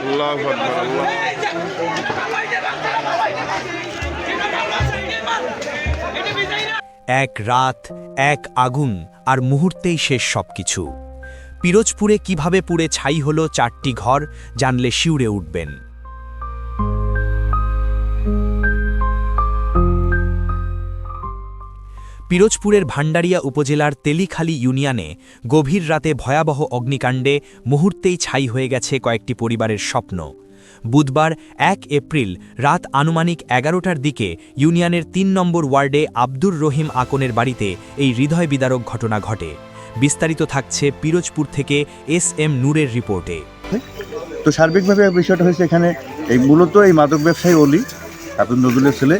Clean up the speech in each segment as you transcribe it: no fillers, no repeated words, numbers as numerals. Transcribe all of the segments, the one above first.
আল্লাহু আকবার, আল্লাহ। এক রাত, এক আগুন, আর মুহূর্তেই শেষ সবকিছু। পিরোজপুরে কিভাবে পুড়ে ছাই হলো 4টি ঘর, জানলে শিউরে উঠবেন। পিরোজপুরের ভান্ডারিয়া উপজেলার তেলিখালী ইউনিয়নে গভীর রাতে ভয়াবহ অগ্নিকাণ্ডে মুহূর্তেই ছাই হয়ে গেছে কয়েকটি পরিবারের স্বপ্ন। বুধবার 1 এপ্রিল রাত আনুমানিক 11টার দিকে ইউনিয়নের 3 নম্বর ওয়ার্ডে আব্দুর রহিম আকনের বাড়িতে এই হৃদয় বিদারক ঘটনা ঘটে। বিস্তারিত থাকছে পিরোজপুর থেকে এস.এম. নূরের রিপোর্টে। তো সার্বিকভাবে বিষয়টা হয়েছে এখানে মূলত এই মাদক ব্যবসায়ী অলি আব্দুল নজরুলের ছেলে,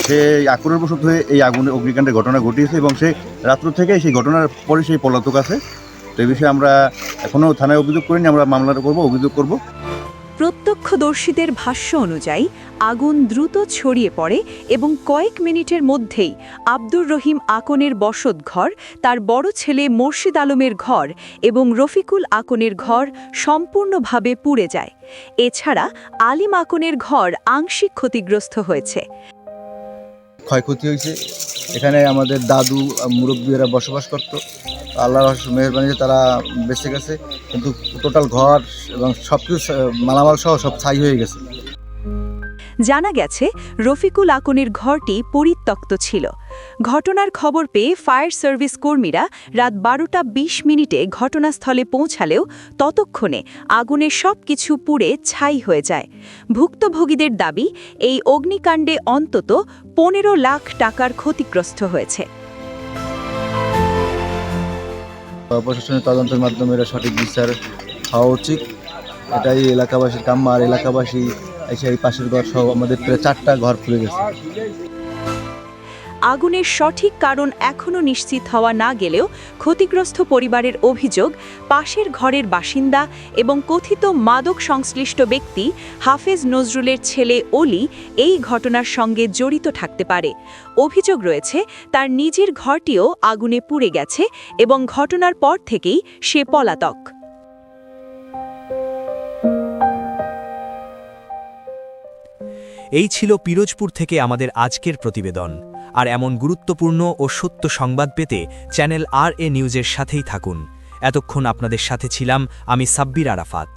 সে আক্রমণ বশত হয়ে এই আগুনে অগ্নিকাণ্ডের ঘটনা ঘটিয়েছে এবং সে রাত্র থেকে সেই ঘটনার পরে সেই পলাতক আছে। তো এই বিষয়ে আমরা এখনও থানায় অভিযোগ করিনি, আমরা মামলাটা করব, অভিযোগ করব। প্রত্যক্ষদর্শীদের ভাষ্য অনুযায়ী আগুন দ্রুত ছড়িয়ে পড়ে এবং কয়েক মিনিটের মধ্যেই আব্দুর রহিম আকনের বসতঘর, তার বড় ছেলে মোর্শেদ আলমের ঘর এবং রফিকুল আকনের ঘর সম্পূর্ণভাবে পুড়ে যায়। এছাড়া আলিম আকনের ঘর আংশিক ক্ষতিগ্রস্ত হয়েছে। ক্ষয়ক্ষতি হয়েছে। এখানে আমাদের দাদু মুরব্বীরা বসবাস করত, আল্লাহর মেহেরবানিতে তারা বেঁচে গেছে, কিন্তু টোটাল ঘর এবং সব কিছু মালামাল সহ সব ছাই হয়ে গেছে। জানা গেছে রফিকুল আকনের ঘরটি পরিত্যক্ত ছিল। ঘটনার খবর পেয়ে ফায়ার সার্ভিস কর্মীরা রাত 12:20 ঘটনাস্থলে পৌঁছালেও ততক্ষণে আগুনে সব কিছু পুড়ে ছাই হয়ে যায়। ভুক্তভোগীদের দাবি, এই অগ্নিকাণ্ডে অন্তত 15 লাখ টাকার ক্ষতিগ্রস্ত হয়েছে। প্রশাসনের তদন্তের মাধ্যমে এরা সঠিক বিচার হওয়া উচিত, এটাই এলাকাবাসীর কাম্য। আর এলাকাবাসী এসে এই পাশের ঘর সহ আমাদের প্রায় 4টা ঘর পুড়ে গেছে। আগুনের সঠিক কারণ এখনও নিশ্চিত হওয়া না গেলেও ক্ষতিগ্রস্ত পরিবারের অভিযোগ, পাশের ঘরের বাসিন্দা এবং কথিত মাদক সংশ্লিষ্ট ব্যক্তি হাফেজ নজরুলের ছেলে অলি এই ঘটনার সঙ্গে জড়িত থাকতে পারে। অভিযোগ রয়েছে তার নিজের ঘরটিও আগুনে পুড়ে গেছে এবং ঘটনার পর থেকেই সে পলাতক। এই ছিল পিরোজপুর থেকে আমাদের আজকের প্রতিবেদন। আর এমন গুরুত্বপূর্ণ ও সত্য সংবাদ পেতে চ্যানেল RA নিউজের সাথেই থাকুন। এতক্ষণ আপনাদের সাথে ছিলাম আমি সাব্বির আরাফাত।